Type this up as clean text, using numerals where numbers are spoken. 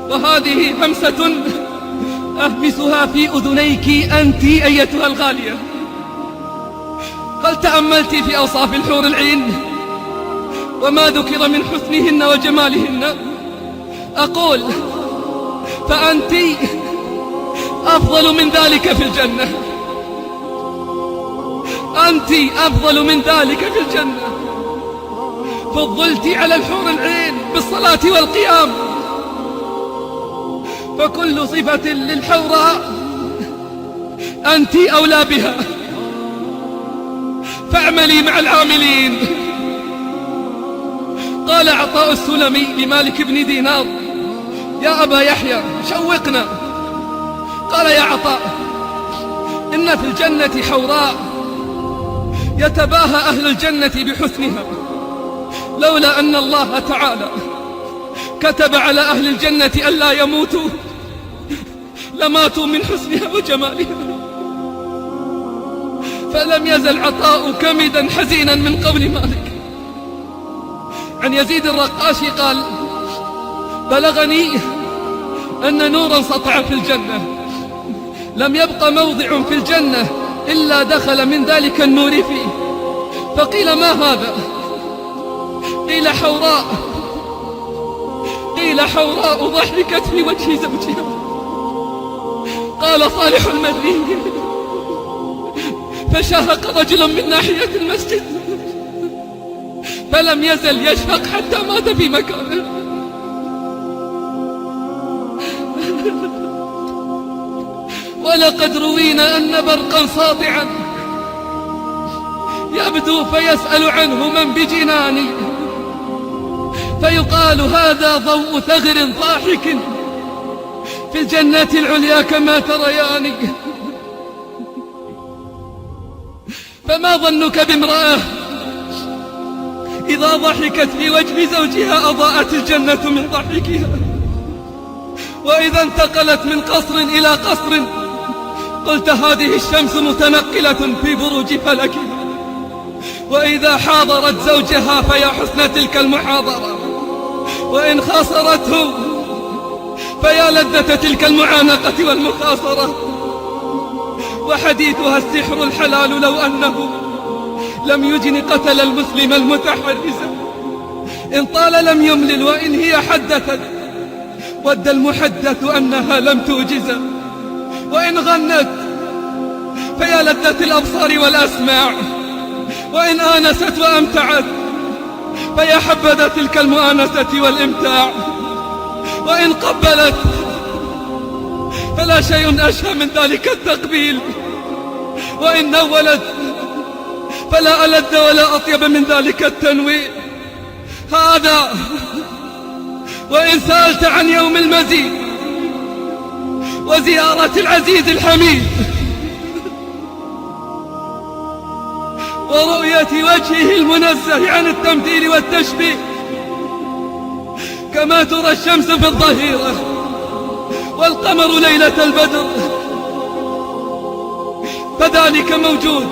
وهذه همسة أهمسها في أذنيك أنت أيتها الغالية. هل تأملت في أوصاف الحور العين وما ذكر من حسنهن وجمالهن؟ أقول فأنت أفضل من ذلك في الجنة، أنت أفضل من ذلك في الجنة. فضلت على الحور العين بالصلاة والقيام، فكل صفة للحوراء أنت أولى بها، فاعملي مع العاملين. قال عطاء السلمي لمالك بن دينار: يا أبا يحيى شوقنا. قال: يا عطاء، إن في الجنة حوراء يتباهى أهل الجنة بحسنها، لولا أن الله تعالى كتب على أهل الجنة ألا يموتوا لماتوا من حسنها وجمالها. فلم يزل عطاء كمدا حزينا من قول مالك. عن يزيد الرقاشي قال: بلغني أن نورا سطع في الجنة، لم يبق موضع في الجنة إلا دخل من ذلك النور فيه. فقيل: ما هذا؟ قيل: حوراء. قيل: حوراء ضحكت في وجه زوجها. قال صالح المدني: فشهق رجل من ناحية المسجد فلم يزل يشهق حتى مات في مكانه. ولقد روينا أن برقا ساطعا يبدو فيسأل عنه من بجناني، فيقال: هذا ضوء ثغر ضاحك في الجنة العليا كما تريان. فما ظنك بامرأة إذا ضحكت في وجه زوجها أضاءت الجنة من ضحكها، وإذا انتقلت من قصر إلى قصر قلت هذه الشمس متنقلة في بروج فلكها، وإذا حاضرت زوجها فيا حسن تلك المحاضرة، وإن خاصرته فيا لذة تلك المعانقة والمخاصرة. وحديثها السحر الحلال لو أنه لم يجن قتل المسلم المتحرز، إن طال لم يملل، وإن هي حدثت ود المحدث أنها لم توجز، وإن غنت فيا لذة الأبصار والأسماع، وإن آنست وأمتعت فيا حبذا تلك المؤانسة والإمتاع، وإن قبلت فلا شيء أشهى من ذلك التقبيل، وإن نولت فلا ألذ ولا أطيب من ذلك التنوير. هذا وإن سألت عن يوم المزيد وزيارة العزيز الحميد ورؤية وجهه المنزه عن التمثيل والتشبيه، كما ترى الشمس في الظهيرة والقمر ليلة البدر، فذلك موجود